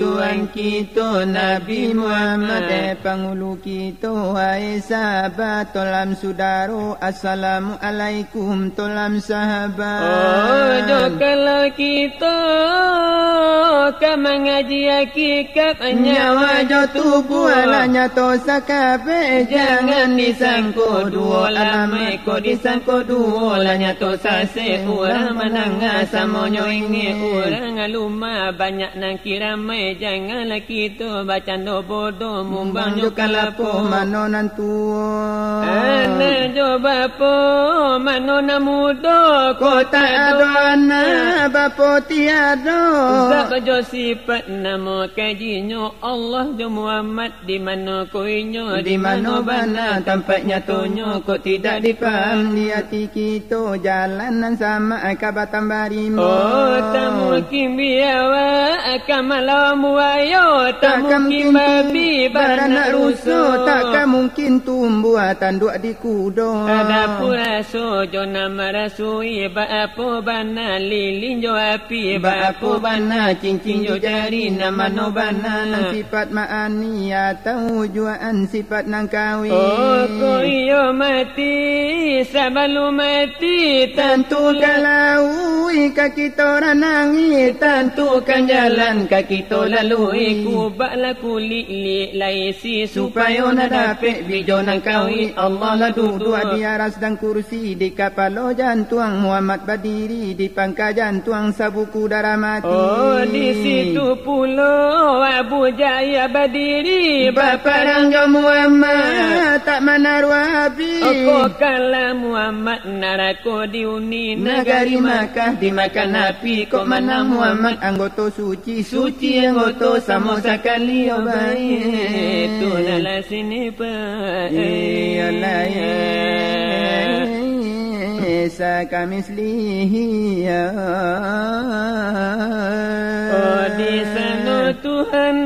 Tuhan kita Nabi Muhammad pangulu kita hai sahabat tolam saudara assalamualaikum tolam sahabat. Oh kalau kita kan mengaji hakikat nyawa jo tubuh alanya to sakabe jangan disangko dua alame ko disangko dua alanya to sase urang menang samonyo ingi urang aluma banyak nang kiramai janganlah kita bacando bodoh mumbang jo kalapo manonan tuo ana jo bapo manonan mudo kota adona bapo tiado zak jo sifat nama kajinyo Allah jo Muhammad di mana koinyo di mana bana tempat nyatonya kok tidak dipaham di hati kita jalanan sama kabatan barimu oh tak mungkin biawa akan malam wayo tak mungkin babi beranak rusuh takkan mungkin tumbuh tanduk di kudo ada pula so jo nama rasui apa bana lilin jo api apa bana cincin jo jari nama no bana nang sifat ma'ani atau juaan sifat nang kawin oh ko iyo mati sabalu mati tentu kalau kaki toran nangi tentu kan jalan kaki to lalui kubaklah kulit laisi supaya na dapat bijo nang kawin Allah lah duduk di aras dan kursi di kapalo jantuang Muhammad berdiri di pangka jantuang sabuku darah mati oh di situ pulau Abu Jaya berdiri baparang jo Muhammad tak manarwabi. Aku kala Muhammad narako diuni Negari Makkah dimakan api. Kok mana Muhammad anggota suci. Suci anggota sama sekali baik. Itu nala sini pak. Iyalah sakamislihi ya. Oh di sana Tuhan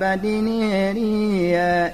Badini ya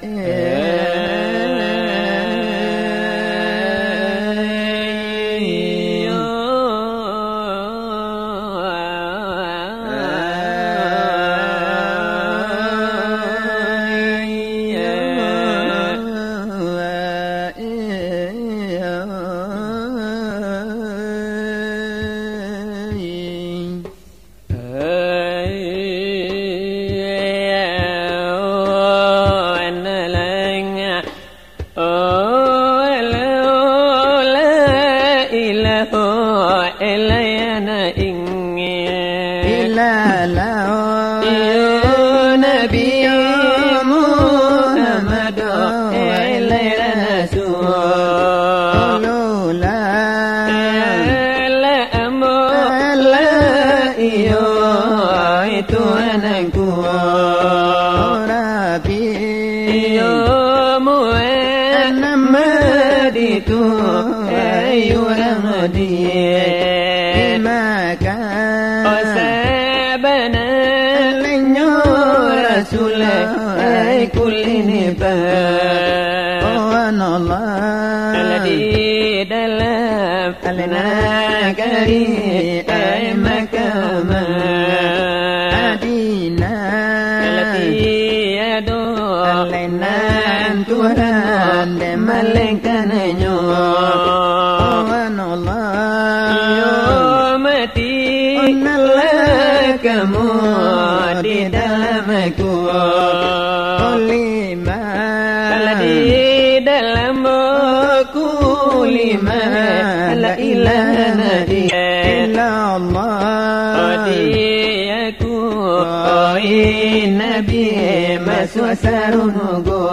Suasarunugo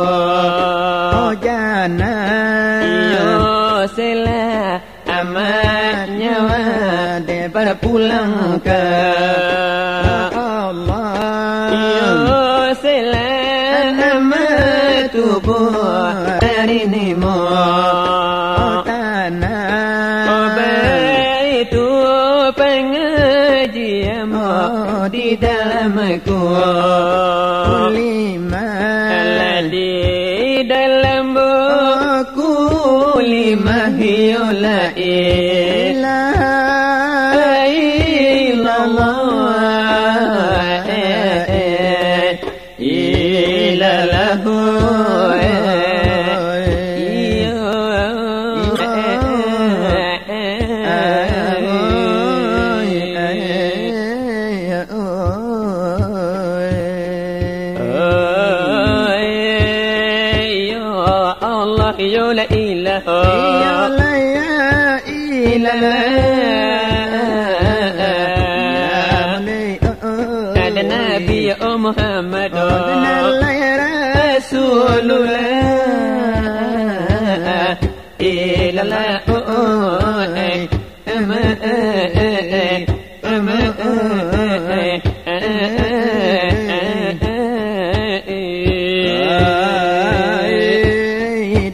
Ojana Yo sela amat nyawa de berpulang ke Allah Yo sela amat tubuh dari nimo tanah itu pengajianmu di dalamku la ilaha illallah illallahu Allah ya la ilaha Muhammad Rasulullah ilallah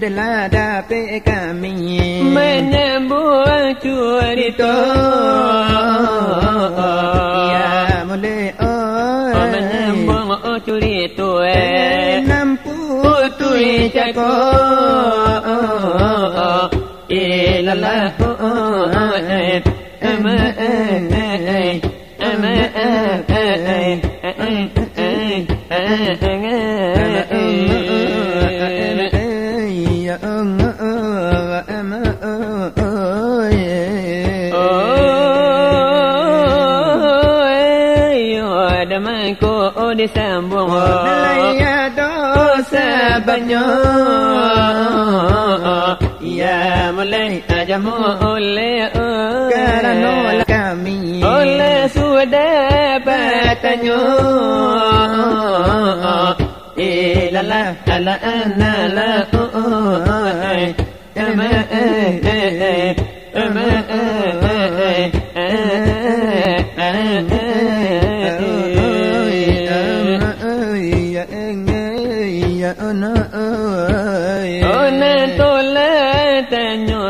adalah dapat kami menyambut cerita ya mulai menyambut cerita nampu tui cakap ilallah Ku jamu disambung Laya dosa banyak Ya mulai jamu oleh Karena kami oleh sudah bertanya la la la la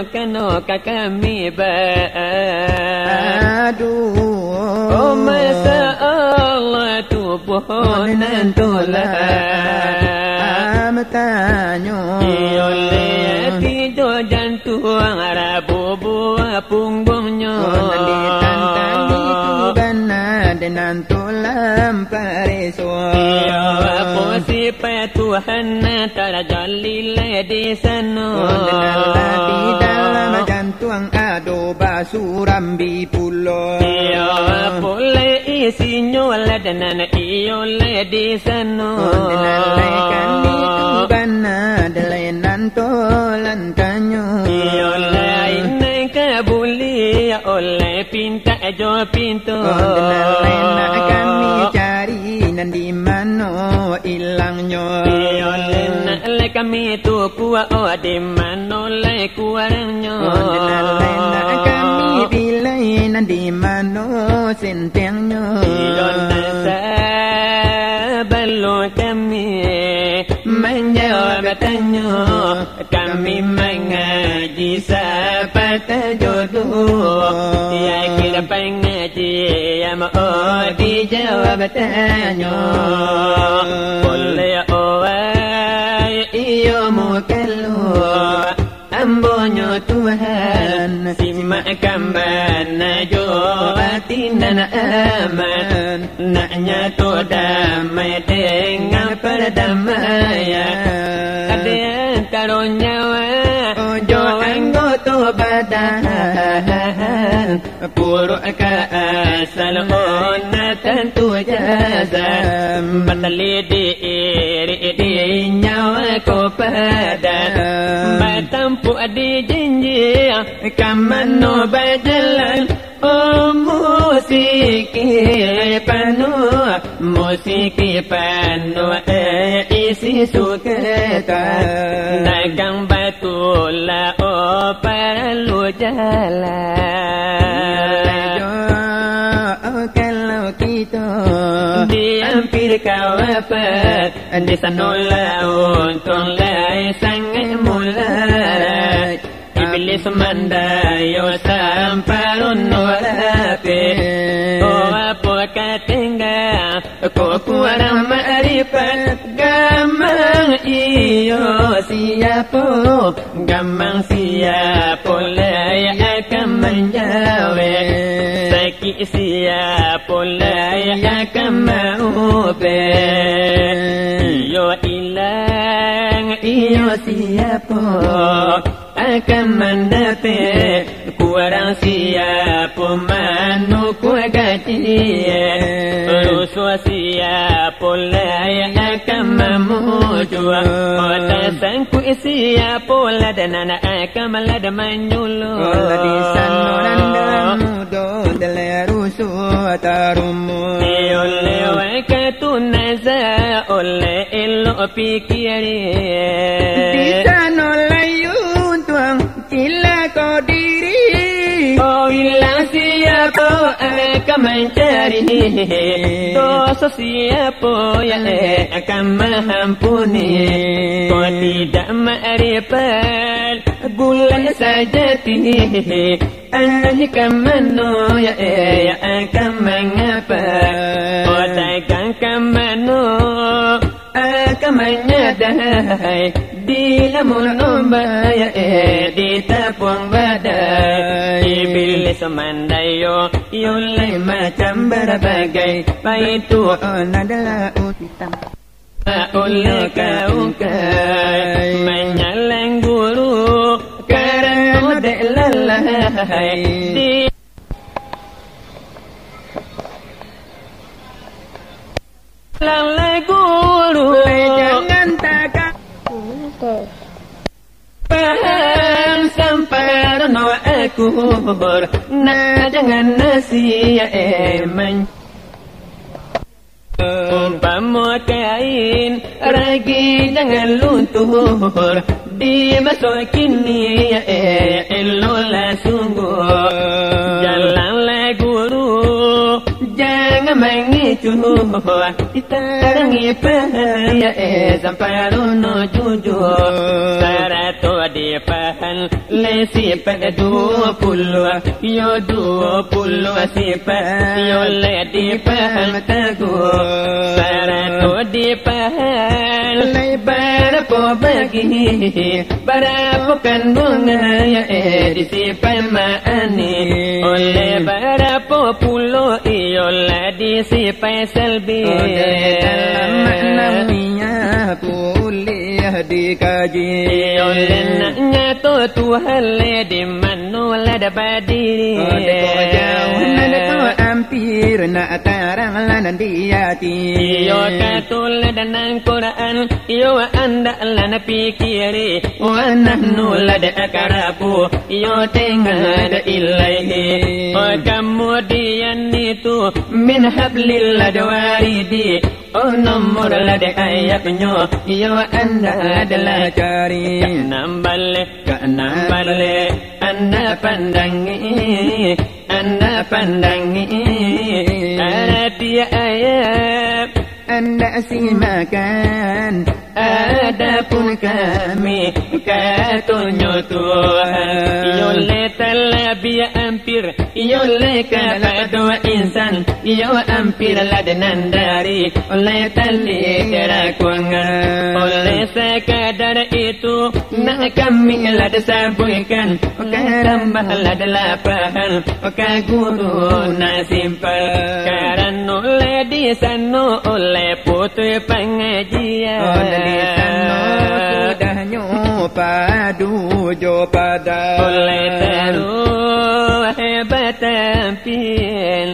Kano kami aduh oh masa Allah tubuhan tolak tanyo oleh tido jantung rabu buah punggungnya nanti tantang itu benar dengan tulam pariswa apa sifat Tuhan terjalil di sana di dalam jantung ado basurambi pulau boleh isinya dan iyo di sana Dalenan tolan tanyo oleh kabuli oleh pinta jo pintu Dalenan kami cari nan di mano ilangnya oleh kami tu kuat di mano le kuarnya Dalenan kami pilih nan di mano sentengnya Belum kami menjawab tanya kami mengaji sahabat jodoh ya kira pengaji ya mau dijawab tanya boleh owai iyo mukelu ambonyo Tuhan simak kambana jo atinan aman naknya tu damai dengan perdamaian ada yang karunya ojo anggoto badan puruk ke asal ona tentu jaza batali di nyawa ko pada batampu di janji kamano bajalan oh musiki panu isi suketa dagang batula oh perlu jalan kalau kita diampir kawapat di sanola untung lai sangai mulai Iblis mandayo samparun nolape oh apa katingga ko kuarang marifat gamang iyo siapo gamang siapo lay akan menjawe saki siapo lay akan maupe iyo ilang iyo siapo akan mendapat kurang siapa manu kuagajiye rusua siapa layak akan memuju kota sangku siapa dan anak akan melada menyuluh di sanuran dalam mudo dalam rusua tarumu oleh wakatunaza oleh elok pikiri di sanolayu Kila kau diri oh ilang siapa akan mencari dosa siapa yang akan mengampuni kau tidak ma'rifat bulan saja tihi akan mano ya akan mengapa kau takkan mano akan menyadai di lamun umbaya di tapuang badai Iblis mandayo yulai macam berbagai baitu adalah utang oleh kau menyalang guru karena model lalai di Lalai guru jangan takkan paham sampai no akur na jangan nasi eman umpama kain ragi jangan luntur dimasukin ni elola sungguh jalanlah guru jangan mengicu ditarangi bahaya sampai no jujur sarato di pahan lesi pada 20 yo 20 sifat yo le di pahan teguh sarato di pahan lebar po bagi berapa kandungan ya di sifat maani oleh berapa pulau iyolah di sifat selbi dalam maknanya kuliah dikaji oleh naknya tu Tuhan le di mana ada badiri jauh nak tu hampir nak tarang lanan diati iyo katul dan Quran iyo anda lana pikiri wa nahnu lada akarabu iyo tengah ada ilaihi kemudian itu min hablil ladwaridi nomor lada ayatnya iyo anda adalah cari keenam balik anda pandangi arti ayat anda simakan adapun kami katunyo Tuhan yole talabia ampir yole kepada insan yo ampir ladenan dari oleh tali kerakuangan oleh sekadar itu nak kami lada sabuikan tambah lada lapahan guru na simpel karena oleh di sana oleh putih pengajian di sana sudah padu jo pada oleh taruh hebat tampil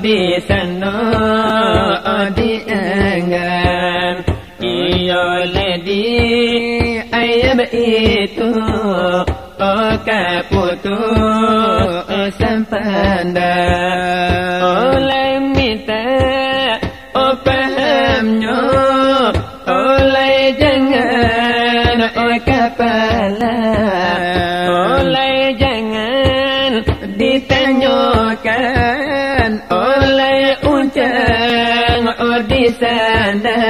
di sana di angan oleh di ayam itu kaputu sampanda oleh minta pahamnya oleh jangan kepala oleh jangan ditanyakan oleh uncang di sana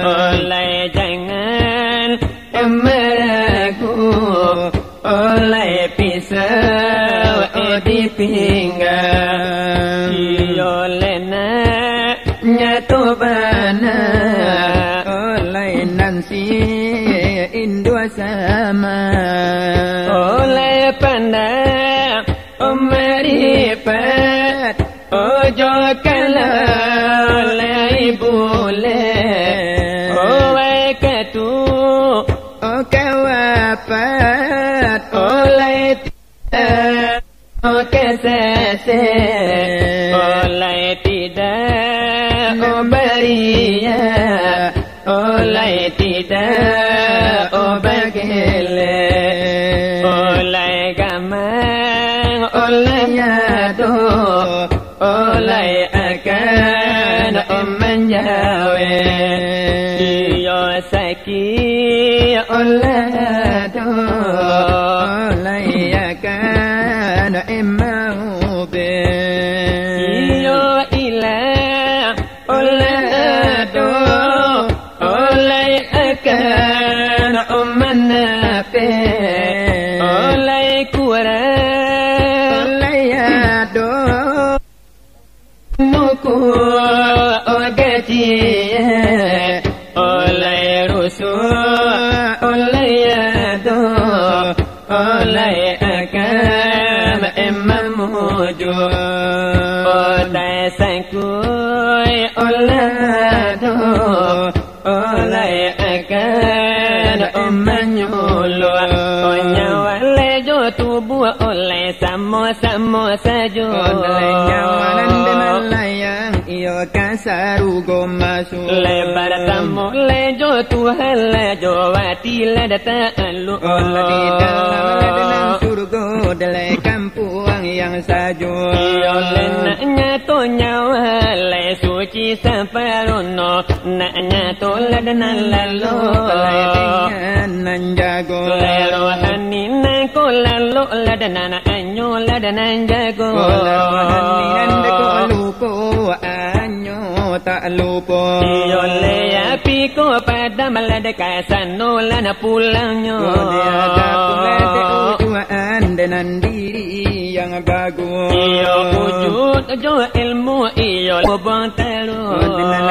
oleh jangan meragu oleh pisau di pinggang oleh nyatu bana oleh nansi indua sama oleh pandang meripat ojo kalah oleh boleh oleh katu kawapat oleh tidak kesese oleh tidak beria oleh tidak bagele oleh gamang oleh yado oleh akan menjawe iyo saki oleh do oleh akan emau be iyo ilah oleh do oleh akan menape oleh kurang oleh yado nuku gaji oleh rusuh oleh yado oleh akan emamuju oleh sangkui oleh do oleh akan menyulu nyawa lejo tubuh oleh sama-sama saja oleh nyawa dan layang yo kasaru gomasu lebar tamu lejo Tuhan lejo wati ledata alu di dalam surga dalai kampung yang saju yo lenaknya to nyawa le suci samparono naknya to ledana lalu dengan nanjago le rohani nako lalu ledana anyo ledana jago rohani nandako lupo anyo tak lupo yo le api ko pada maladaka sano lana pulangnya dia ada pulang tuan dengan diri yang bagus iyo wujud jo ilmu iyo bobong terus dengan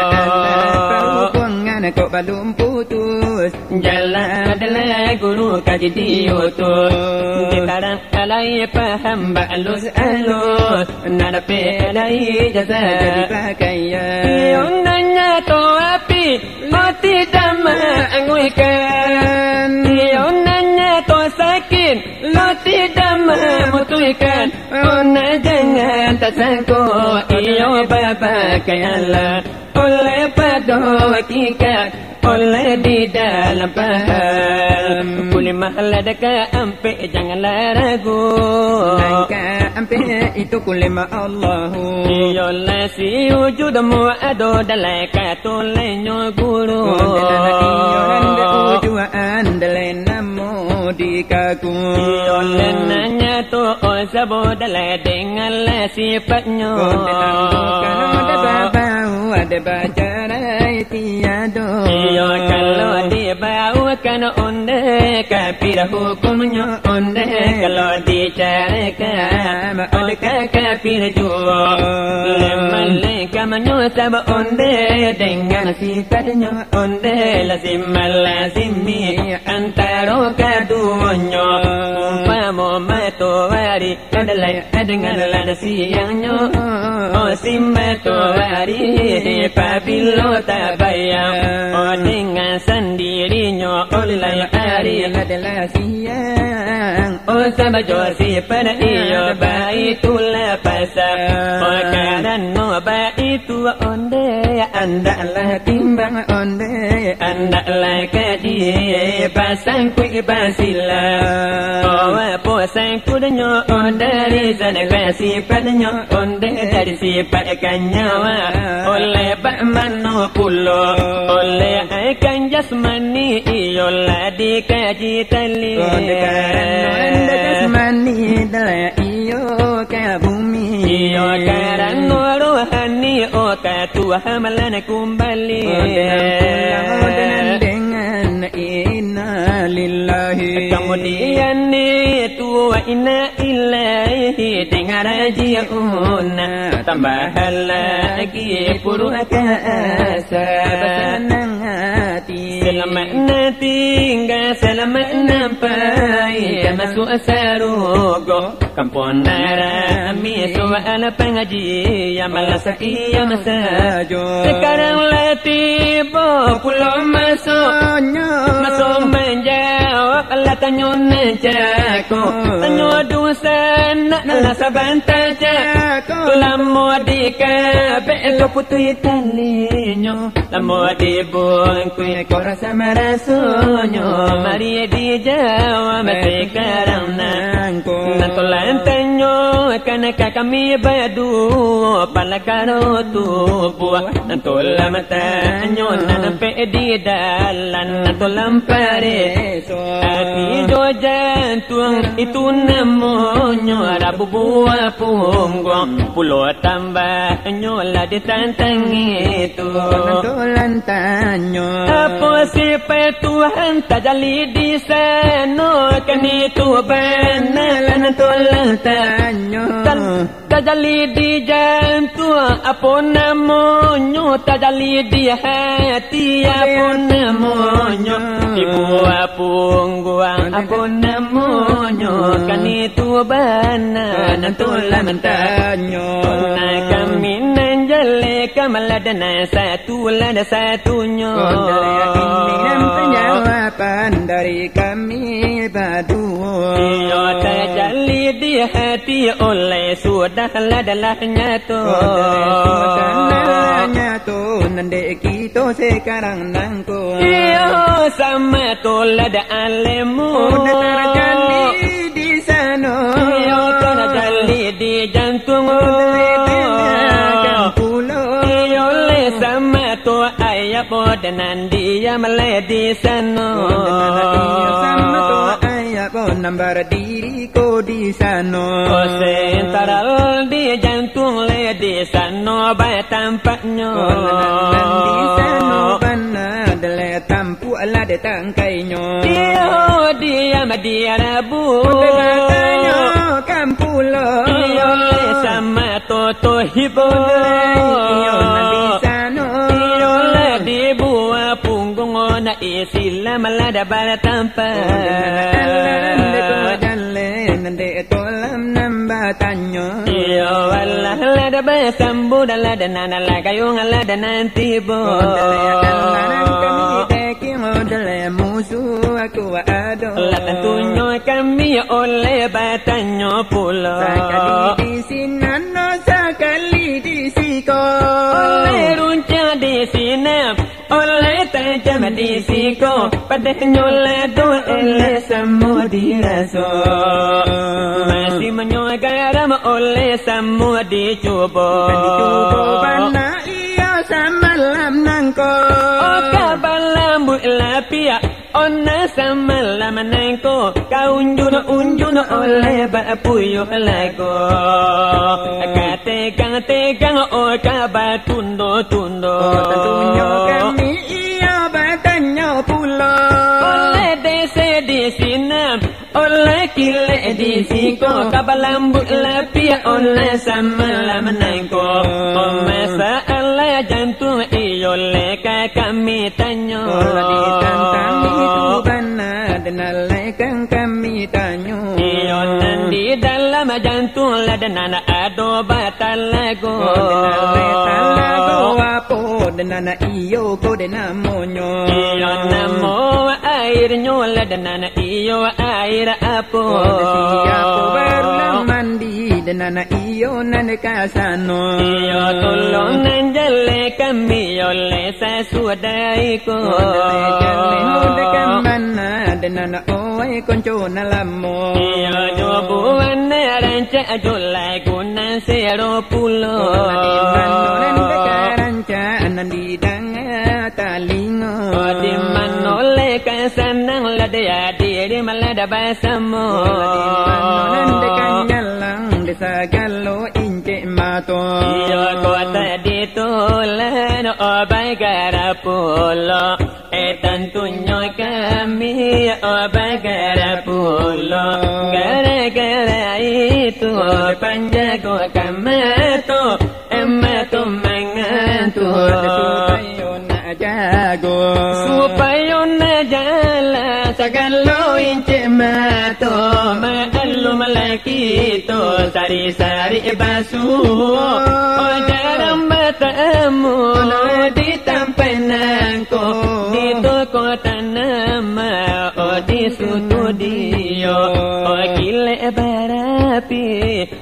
kau belum putus jalan adalah guru kaji diutus ditarang alai paham balus alus nadapi alai jasa jadi pakaian iyo nanya to api mati dama anguikan iyo nanya to sakit lo tidak memutuikan ona jangan tak sanggup iyo bapa kayalah oleh pada hakikat oleh di dalam paham boleh mahala dekat ampe janganlah ragu langkah ampe itu kulima Allahu iyo la si wujudmu ado dalai katulenyo guru iyo randa ujuan dalai namo di kaku iyo lenanya to sabo dalai dengan la sifatnya kalau ada babau ada bacarai tiado iyo kalau dia bau kan onde kafir hukumnya onde kalau dicarakan onde kafir juga malaikat menyusab onde dengan sifatnya onde lazimi antara keduanya umpama matahari adalah dengan lada siangnya matahari apabila tak bayang dengan sendirinya oleh hari adalah siang sama josi pada iyo baitulah pasal karena baitu onde andalah timbang onde andalah kadi pasang kui basila apa sangku denyo dari sana kasih padanya onde dari sifat kanyawa oleh bakmano pulo oleh akan jasmani iyolah dikaji tali onde jasmani dalai iyo ke bumi iyo karena rohani ke Tuhan malah kembali dengan inna lillahi kemudian itu wa inna ilaihi dengan rajiun tambahan lagi puraka asa senang hati selamat tinggal selamat nampai masuk sarugo kampung narami soal pengaji yang malas ia masajo sekarang tiba pulau masuk menjawab Allah tanya najaku tanya dosa nak sabanta jaku lama dikabe itu putui talinya lama dibungkui kau rasa merasanya mari dijawab sekarang nantolan tanya kanaka kami badu palakaro tubuh nantolan matanya nanampe di dalan nantolan pareso hati do jantung itu namanya rabu buah punggung pulau tambahnya lah ditantang itu nantolan tanya apa sifat Tuhan tajali di sana kan itu benar nantolan tanya tajali di jantung apa namanya tajali di hati apa namanya ibu punggung apa namanya kan itu benar nantolan tanya kami nanjale maladana satu lada satunya. Ini dan penjawaban dari kami berdua. Ia terjali di hati oleh sudah adalah nyata. Sudah nyata nanti kita sekarang nangko. Ia sama tolada alemu. Terjadi di sana. Ia terjali di jantung. Ia oleh sama to ayah podanan dia meledi sana. Sama to ayah pun nambar diriku di sana. Sentaral di jantung le di sana baik tampaknya. Di sana benar dele tampu ala de tangkainya. Dia rabu. Katanya kampulo. Iyo le sama toto hibo. Iyo di sana. Iyo le di buah punggung na isila malada bara tampak. Nanti tolam nambah tanya. Iyo wallah lada besambu dalada nana lagayung lada nanti bo. Musuh aku ada. Lada tunyo kami oleh batanyo pulo. Sekali di sini no sekali di siko. Oleh runca di sini, oleh tajam di siko. Padahnya ledo oleh semua diraso. Masih menyoy garam oleh semua dicoba. Bana iya samalam nangko. Oh kabalam bu lapia. Ona samalam nangko. Kau unjun oleh bapuyo lago. Tegang oh kabatundo. Tentunya kami iya batanyo pulo. Oleh desa di sini, oleh kile di siko. Kabalam bu lapia oleh samalam nangko. Oh masalah jantung iyo leka kami tanyo. Ditantang itu benar dan alaikan kami tanyo. Iyo nanti dalam jantung ladana ado batal lago. Talago apo dan anak iyo ko de namonyo. Iyo namo airnya ladana iyo air apo. Siapa baru mandi dan anak iyo nane kasano. Iyo tolong nanjale kami oleh sasudai ko. Jalan kemana dan anak oi konco nalamo. Iyo jobuan ranca julai kunan sero pulo. Di manolen dekaranca nandi danga talingo. Di manole kasanang ladaya diri malada basamo. Di manolen dekanyalang desa galo ince mato. Iyo kota ditulan obai garapulo. Tentunya kami obai garapulo. Gara-gara itu panjago kamato. Emato manganto. Supaya na jala sagalo ince mato. Maalo malakito sari-sari basu. O jarang batamu di tampanangko. Dito ko tanama o di studio. O kile barapi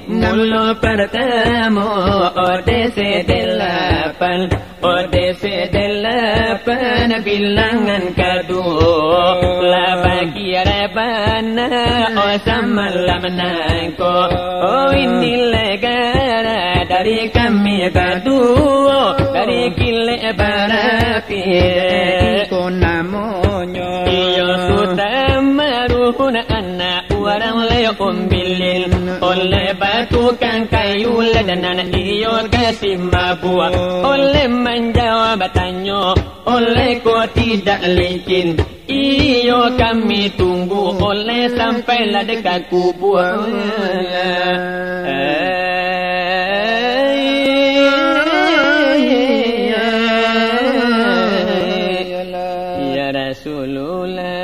mulo pertamo o dese delapan. O dese delapan bilangan kedua. La bagi rebana o samalam nangko. O ini negara dari kami berdua. Dari kile barapi Ko namonyo. Iyo sudah maruhun anak orang le umbilin. Oleh batukan kayu ledanan iyo kasih mabua. Oleh menjawab tanyo. Oleh ko tidak licin. Iyo kami tunggu. Oleh sampailah dekat kubur. Ya Rasulullah.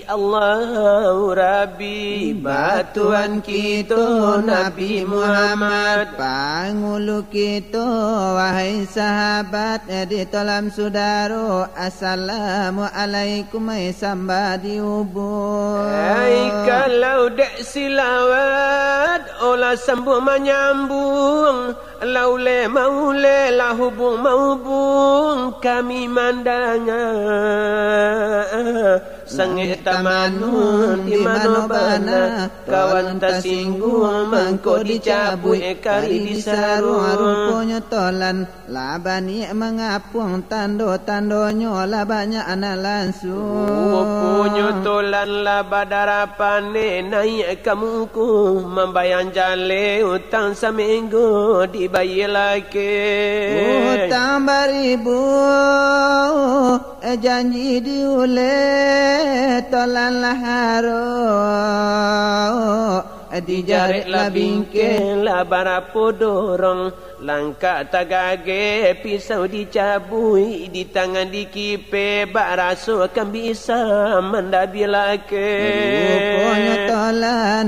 Allahu Rabbi, batuan kita Nabi Muhammad, pangulu kita wahai sahabat di dalam saudara. Assalamualaikum sambadi ubur. Kalau dek silawat olah sambung menyambung, laule maule lah hubung kami mandangnya. Sangit tamanun di mana bana, kawan tersinggung mangko dicabut kali disaru. Rupanya tolan labani mengapung tando-tandonyo labanya anak langsung. Rupanya tolan laba darapane naik kamuku, membayang jale utang seminggu dibayar lagi. Utang beribu janji diuleh tolan laharo, dijarik la bingke la barapo dorong, langkah tagage pisau dicabui, di tangan dikipe bak raso akan bisa mendabi laki. Rupanya tolan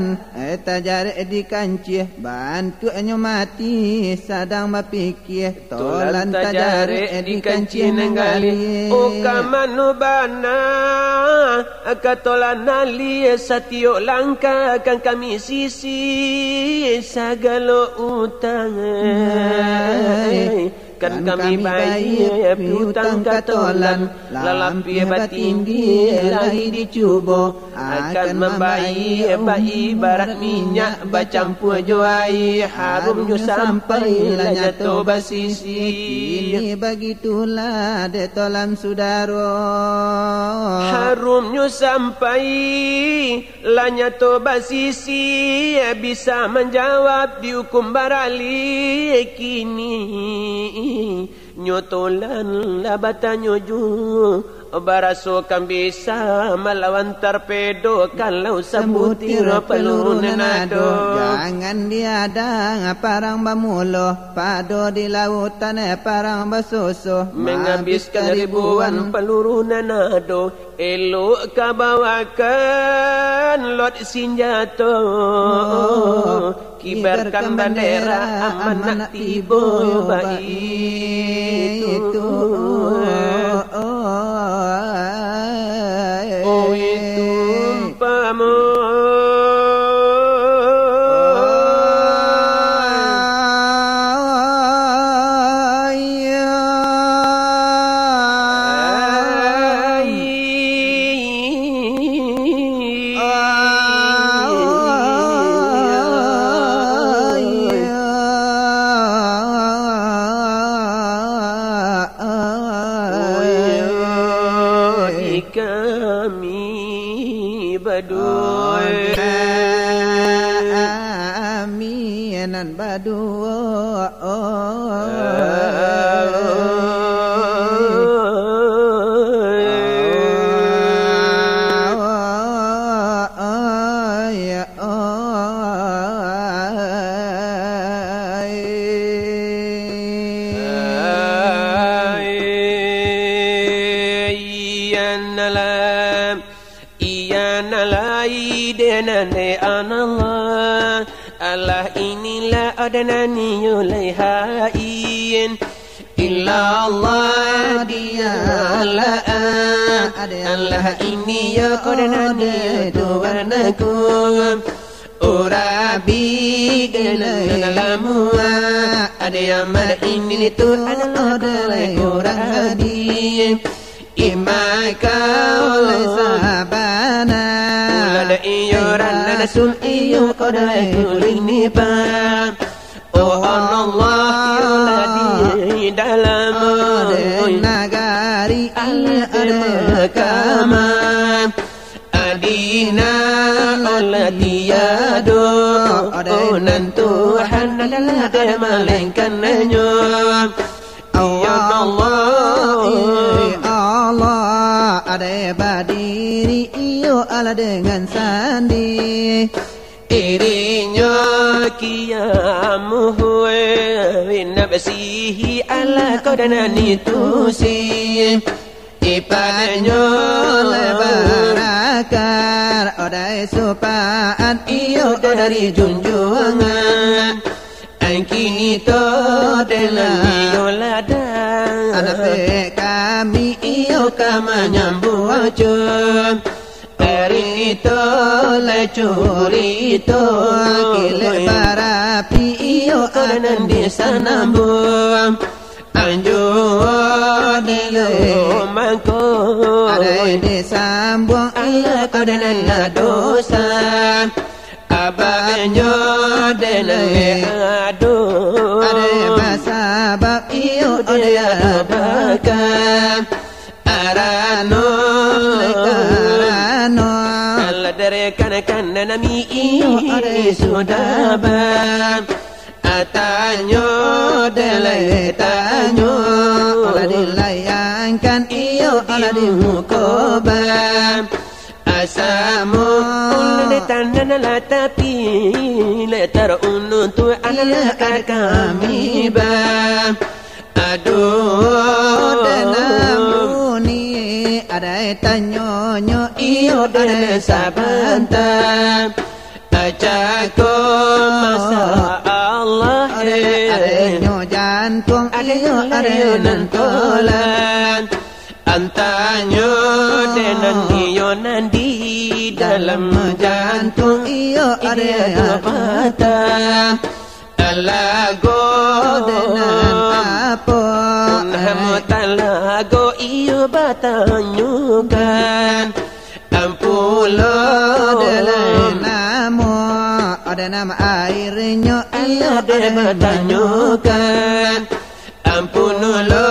tajarik di kancih, bantuannya mati sadang berfikir. Tolan tajarik di kancih nenggali, oh kamanu bana katolan nali satiok langkah akan kami sisi segala utang. Kan kami bayar piutang katolan, lalampi batinggi lagi dicuba, akan membayar bayi barat minyak bercampur juai, harumnya sampai lah jatuh basisi. Ini begitulah detolan saudara, harumnya sampai lah jatuh basisi, bisa menjawab dihukum barali kini. Nyotolan labatanyo ju baraso kan bisa melawan torpedo kalau sambutir peluru nenado. Jangan diadang parang bamulo, pado di lautan parang basuso, menghabiskan ribuan peluru nenado. Elok kabawakan lot senjata, kibarkan bendera amanat tibo baik itu. Oh itu umpama denane anallah Allah inilah adnani yulaihain illa Allah dia Allah ini ya adnani Tuhanku Urabi gelalamu ada yang ini tu adalah orang hadi imaka oleh sahabana ada iuran rasul iu kodai ini pa oh Allah di dalam nagari al-makama adina Allah tiado onan Tuhan adalah dia malaikannya Allah ada berdiri iyo Allah dengan sandi irinya kiamuhu binafsihi Allah qadanani tusi ipadanya lebarakar odai supaat iyo dari junjungan kini to dalam yoladan anak kami iyo kama nyambu aja hari itu lecuri itu kile barapi iyo kanan di sana buang anjur dia mangko ada di sambung Allah kanan dosa abahnya denai aduh ada masabab iyo dia bakal arano Allah dari kanan nami iyo sudah bab atanyo delai tanyo Allah dilayangkan iyo Allah dimukobam asamu tanana la tapi letar untuk Allah kami ba aduh denamuni ada tanyonyo iyo ada sabanta ajako masa Allah ada nyo jantung iyo ada nantolan antanyo denan iyo nandi dalam jantung iyo ada mata alago denan apa alago iyo batanyukan ampulo dalam namo ada nama airnya iyo ada batanyukan ampunulo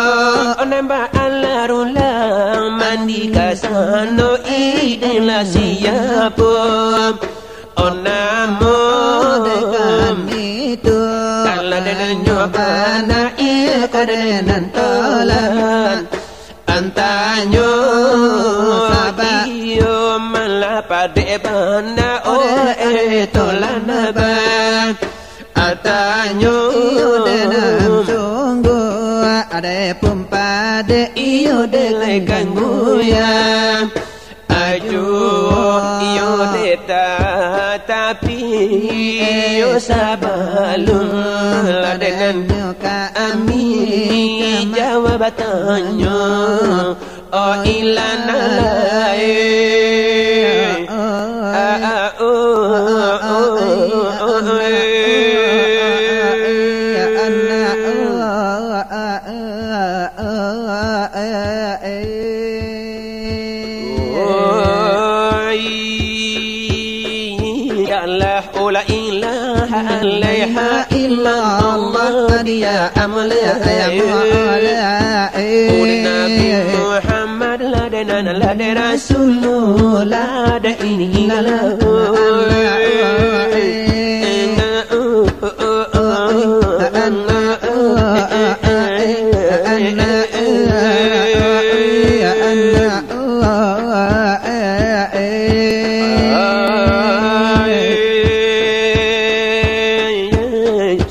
nambah alarulang mandi kasano idilah siapa onamo dekan itu kalau dengan nyobana ikut dengan tolan antanyo sabak iyo malapade bana tolan abang antanyo dengan sungguh ada pumpade iyo delai gangguan aju iyo deta tapi iyo sabalum dengan kami jawab tanya oh ilana la ilaha illallah dia amla Nabi Muhammad la Rasulullah la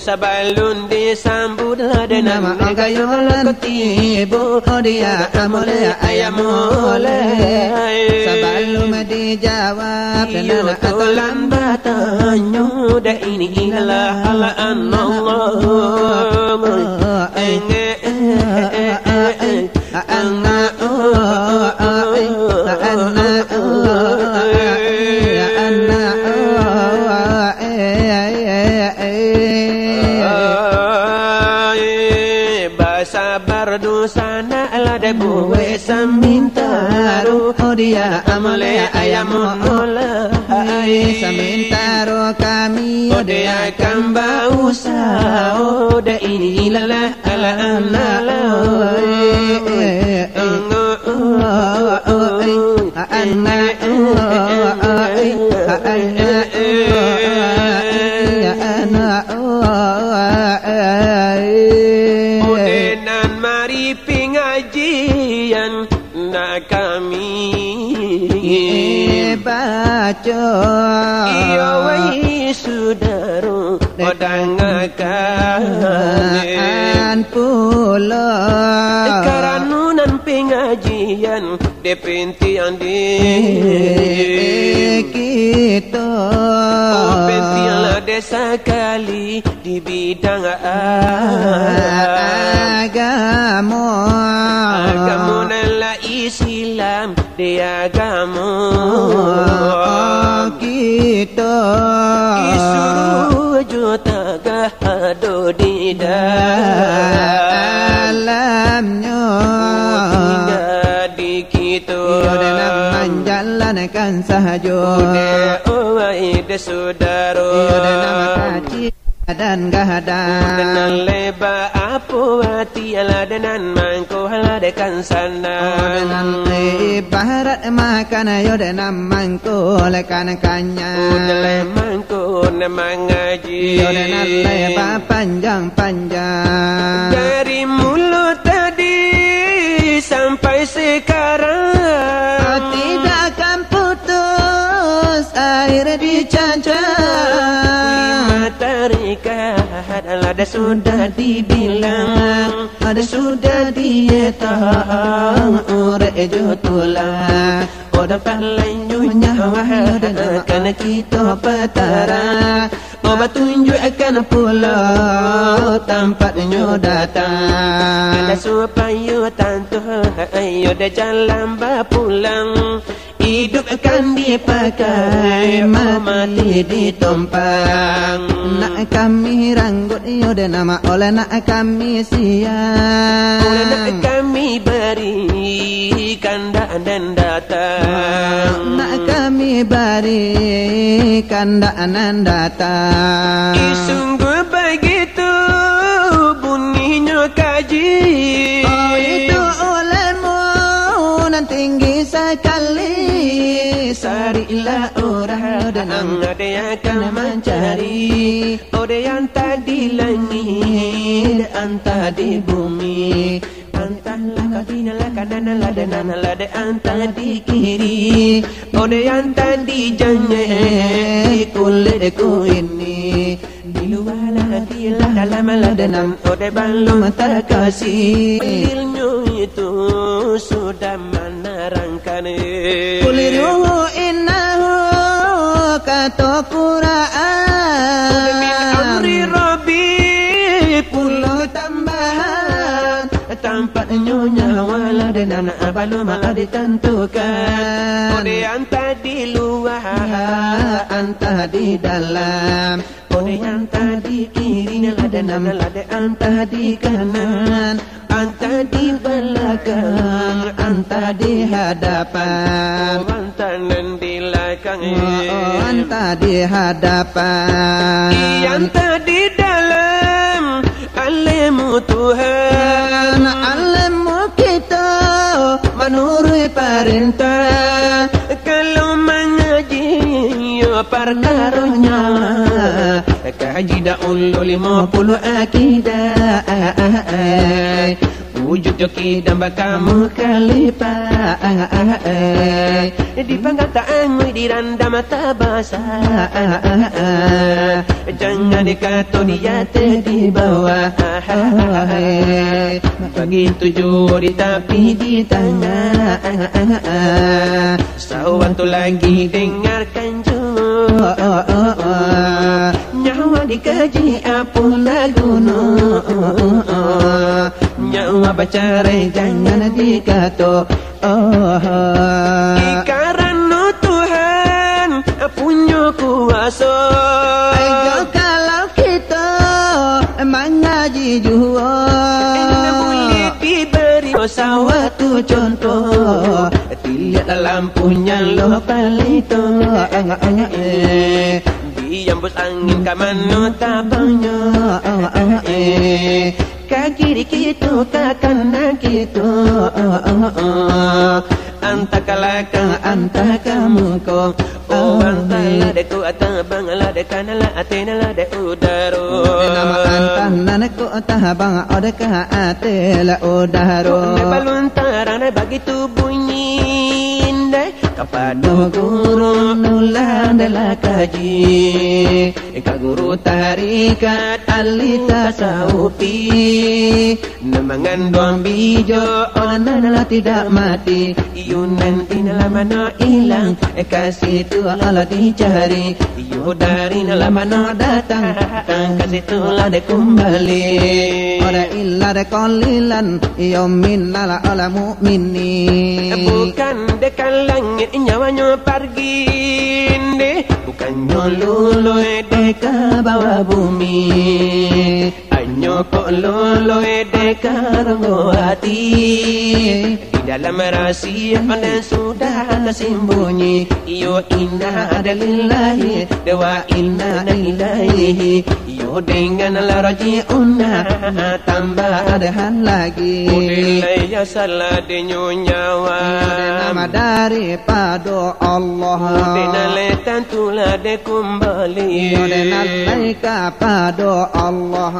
Sabalun disambut dengan nama gayolan tibu dia amole ayamole Sabalum dijawab dengan tulan batanyo da ini ilaha la Allah sabar dosana alada buwe samintaro dia amole ayamola samintaro kami dia kamba usah da ini lala ala anala pengajian nak kami baca iyo wai sudaro odangakan pula karanunan pengajian depentian di kita pentian desa kali di bidang agama nala Islam dia agama kita isuruh juta gahado di dalamnya di kita dalam menjalankan sahaja de saudara dalam kaji dan gahadan dengan leba apa hati ala dengan mangko haladekan sana dengan ibarat makan ayo dengan mangko lekan kanya dalam mangko mengaji yo dengan leba panjang-panjang dari mulut tadi sampai sekarang tidak akan putus air dicancang tarikat ada sudah dibilang ada sudah dietang urejo tulang dapat lainnya wahada karena kita petara obat tunjuk akan pulau tempatnya datang ada supaya tantu ayo dah jalan pulang hidup akan dipakai mati ditumpang nak kami ranggut yo dan nama oleh nak kami siang oleh nak kami beri kanda dan datang nak kami beri kanda dan datang sungguh begitu bunyinya kaji itu olehmu nan tinggi sekali sarilah orang dan ada yang akan mencari ada yang tak di langit entah di bumi entahlah kadinalah kananalah dananalah de entah di kiri ada yang tak di janji kulitku ini di luar hatilah dalam danam ada belum terkasih ilmu itu sudah menerangkan kuliruhu innahu kata Quran min amri rabbi puluh tambahan tempat nyonya wala dan belum ditentukan yang tadi luar entah di dalam yang tadi kiri dan entah di kanan entah di belakang entah di hadapan entah di belakang entah di hadapan yang tadi dalam alimmu Tuhan alimmu kita menurut perintah kalau mengaji perkarunya kaji dahulu 50 akidah wujud joki dan bakamu khalifah di pangkataan di randa mata basah Jangan dikata dia di bawah. Begitu juri tapi di tengah. Satu lagi dengarkan nyawa dikaji apa lagu nyawa bacarai jangan dikata karena Tuhan punya kuasa. Kalau kita mengaji jua boleh diberi satu contoh. Tidak lampunya lo palito diambus angin ke mana tabangnya. Ke kiri kita ke kanan kita anta kalakang anta kamu ko. Oh anta de ku ata bangala de kanala atena de udaro. Nama anta nanaku ata bang ode ka atela udaro. Ne baluntaran begitu bunyi indah kepada guru nulan dalam kaji. Ka guru tarikat ahli tasawufi mengandung bijo onanlah tidak mati. Yunan inilah mana hilang kasih itu Allah dicari. Yo dari mana datang kasih itulah dia kembali. Ora illa de qalilan yaumin ala ala mu'minin. Bukan dekat langit nyawanya pergi deh. Bukan nyololo dekat bawah bumi. Anyo kok lolo dekat ronggo hati. Di dalam rahasia dan sudah tersembunyi. Yo inna lillahi wa inna ilaihi. Yo dengan raji'unna tambah ada hal lagi. Udilai ya salah nyawa. Nama daripada Allah. Udinalai tentulah dia kembali. Udinalai kepada Allah.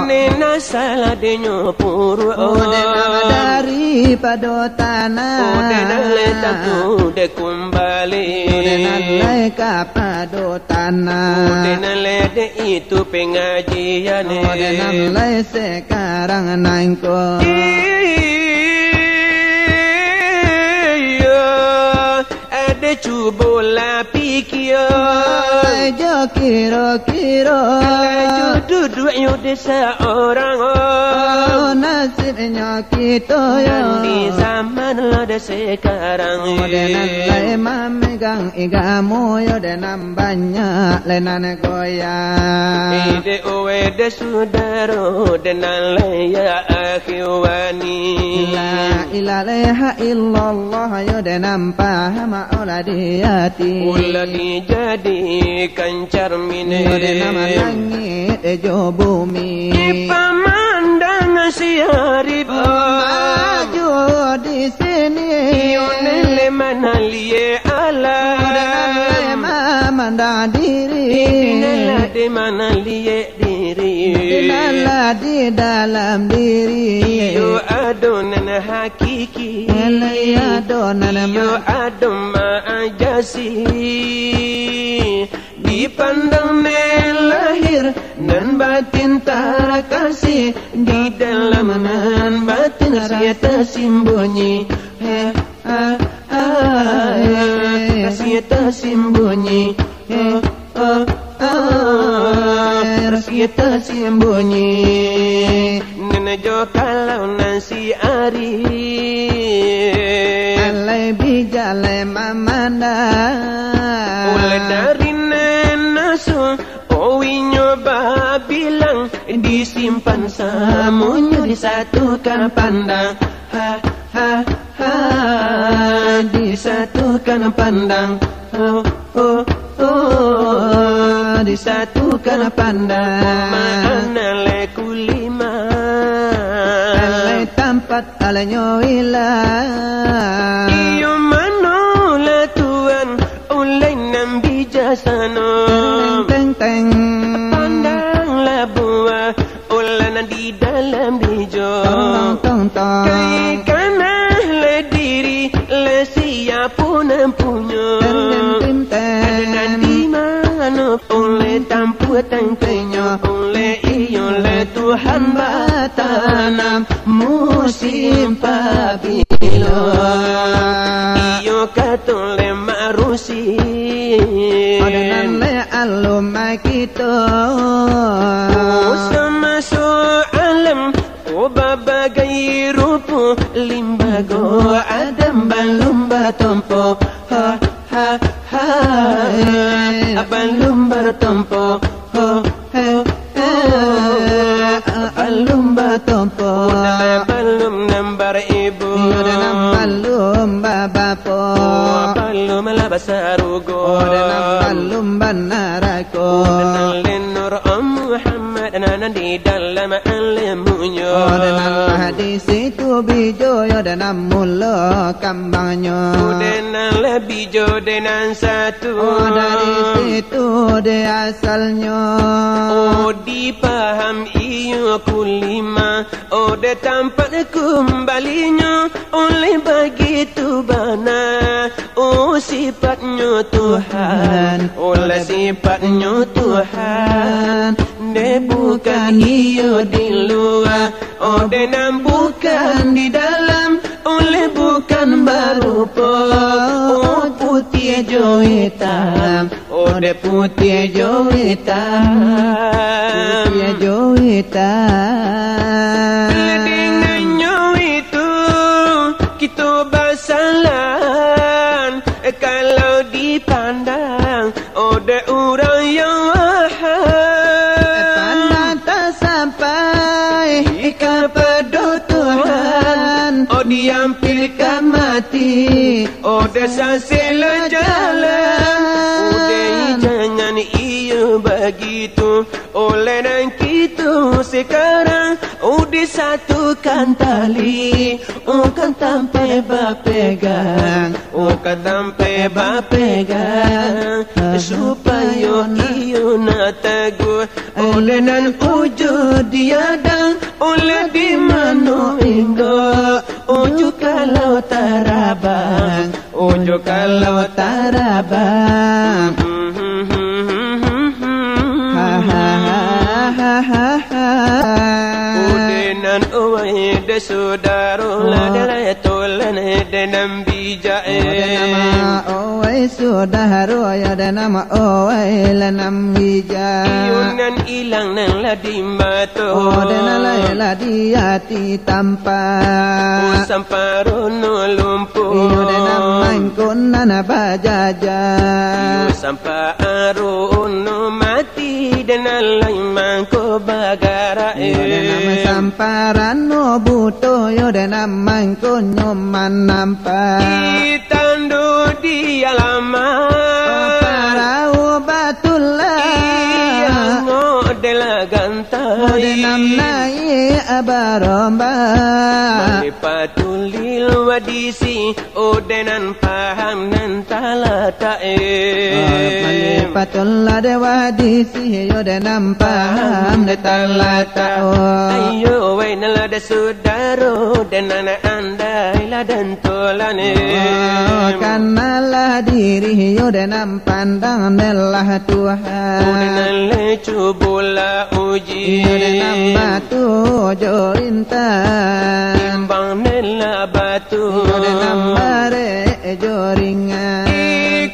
Udinalai salah dia nyopur. Udinalai daripada tanah. Udinalai tentu dia kembali. Udinalai kepada tanah. Udinalai dia itu pengajian. Udinalai sekarang naikku. Ada cubola pikir. Jo kira-kira. Duduk yude seorang. Nasibnya kita ya. Di zaman ada sekarang. Denalai memegang igamu ya denam banyak lenan goyang. Ide uwe de sudaro denalai ya akhwani. La ilaha illallah ya denam paham oladiyati. Uladi jadikan cermin. Ya denam langit jo bumi. Pemandang siharib maju di sini. Yonele manalie ala. Memandang diri. Inilah di manalie diri. Inilah di dalam diri. Yo adonan hakiki. Yo adonan Yo adon ma'ajasi. Dipandang lahir dan batin terkasih. Di dalam nan batin rahasia tersembunyi. Rahasia tersembunyi. Rahasia tersembunyi. Nenejo kalau nasi ari. Alai bijalai mamanda. Mulai dari nenasu owinyo bilang disimpan semuanya disatukan pandang. Disatukan pandang. Disatukan pandang. Ma'analai kulima. Alai tempat alanyo ilah. Iyo manola Tuhan ulai nambi jasano. Teng teng. Pandanglah buah ulana di dalam bijo. Tong tong. Kaikanlah diri lesiapun empunya. Teng teng teng. Ada di mana pun oleh tampu tangkenya oleh iyo le Tuhan batanam musim pabilo iyo katole marusi Odenan le alumai kita sama soalam babagai rupu limbago adam balum batompo ha ha ha balum batompo ho ho balum batompo balum nambar ibu balum babapo balum labasarugo balum banarako lenur Muhammad nan di dalam ilmunya hadis itu bijo dan mula kambangnya dan bijo dan satu dari situ dia asalnya dipaham iyo kulima de tampak kembalinya oleh begitu bana sifatnya Tuhan oleh sifatnya Tuhan de bukan iyo di luar dan bukan di dalam oleh bukan berupa putih hijau hitam de putih hijau hitam putih hijau hitam dengannya itu kita basalan kalau dipandang de orang yang kepada Tuhan diampilkan mati desa sila jalan jangan ia begitu oleh dan kita sekarang disatukan tali kan sampai berpegang kan sampai berpegang supaya ia nak teguh oleh dan wujud diadang oleh di mana hingga ujuk kalau tarabang ujuk kalau tarabang udenan uwai de saudara ladai tolan de nambijae Owai saudara ya dan nama owai lanam bija yunan ilang nang ladi mato dan la di hati tanpa samparono lumpuh dan nama kunan bajaja samparono mati dan lain mangko bagara dan nama samparano buto yo dan nama kunyoman nampak tandu di alamat parau batullah ngodela gantai denam nai abaromba malipatulil wadisi odenan paham nan talatae malipatullah de wadisi yo denam paham de talatao ayo wainala de saudara dan anak andai ladan tolane kanalah diri yo denam pandang nelah Tuhan le cubula uji yo denam batu jorintan timbang nela batu yo denam bare joringan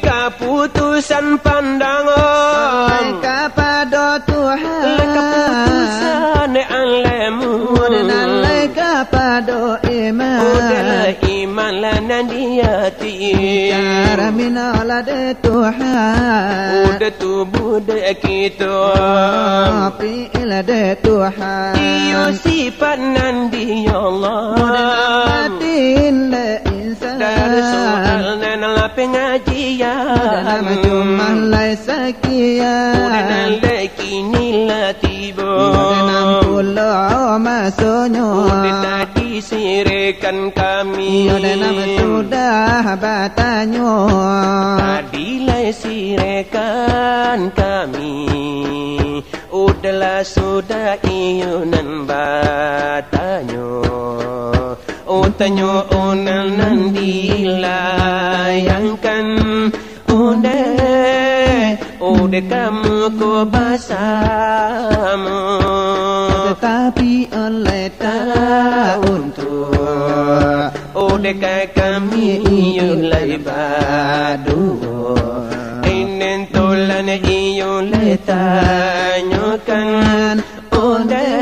keputusan pandangan kepada Tuhan keputusan alemu dan kepada iman iman lanan di hati cara minala de Tuhan udah tubuh de kita api ila de Tuhan iyo sifat nan di Allah batin de insan dari soal nan la pengajian dan cuma lai sekian dan le kini la tiba dan pulau masonyo tadi sirekan kami dan sudah batanyo tadi lai sirekan kami udahlah sudah iyunan batanyo utanyo unan nan dilayangkan Udah kamu ku bersama, tetapi oleh tak untuk. Udah kami yulai badu, inen tolan yulai tanyakan. Udah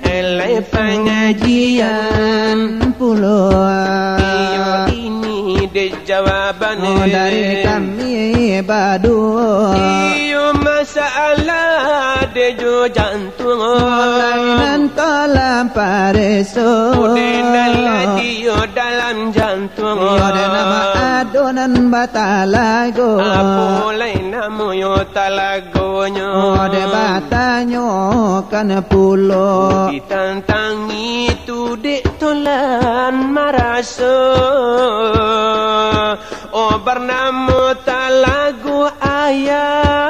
elai pengajian puluh. Ini de jawaban dari kami berdua. Iyo masalah de jo jantung lainan kolam pareso. Udah lagi yo dalam jantung. Ada nama adonan batalago. Apa lain nama yo talagonya. Ada batanyo kan pulo. Ditantang itu dek tolan marasa. Oh bernama talagu ayat.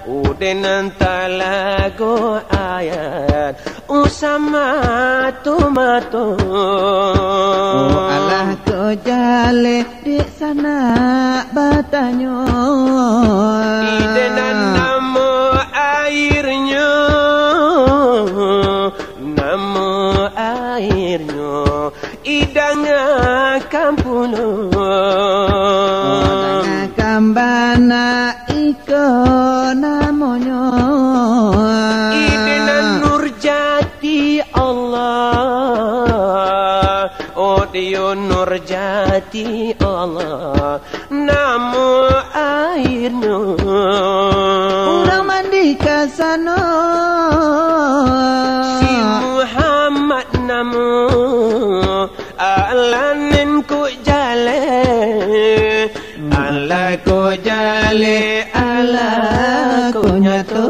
Udah talagu ayat. Usama tomato. Oh Allah ko jale di sana batanyo. Idenan nama airnya, nama airnya idanga kampuno. Idanga kambana iko namonyo. Idenan Nurjati Allah. Oh dia Nurjati Allah. Nama airnya. Urang mandi kasano. Si Muhammad nama alanin ku jale. Ala ku jale, ala ku nyato.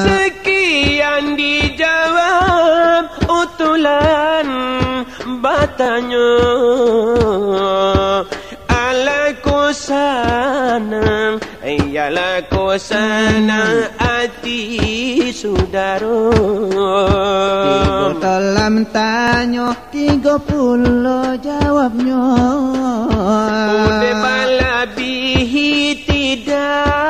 Sekian dijawab utulan batanya. Ala ku sanang, ayalah ku sanang hati saudara. 30 tanyo 30 jawabnya. Udah bala bihi tidak,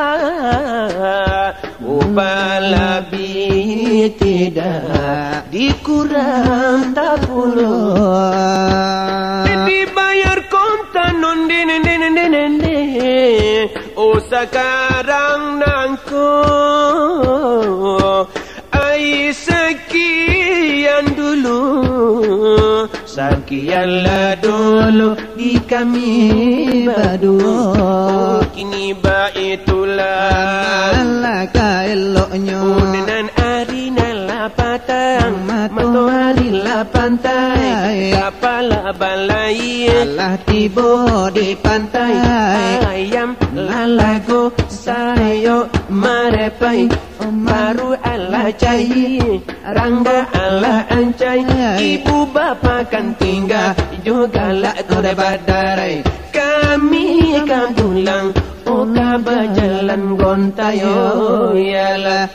bala bihi tidak, dikurang tak puluh. Dibayar kontan non dene. Oh sekarang nangko ai sekian dulu, sekianlah dulu di kami berdua. Kini baitulah Allah ka eloknya. unenan arina la patang, matahari la pantai, kapala balai Allah tiba di pantai. ayam lalago sayo marepai, baru ala cai, rangga ala ancai, ibu bapa kan tinggal juga lah tura badarai. Kami kan pulang, oh berjalan gontayo ialah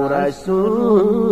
Rasul.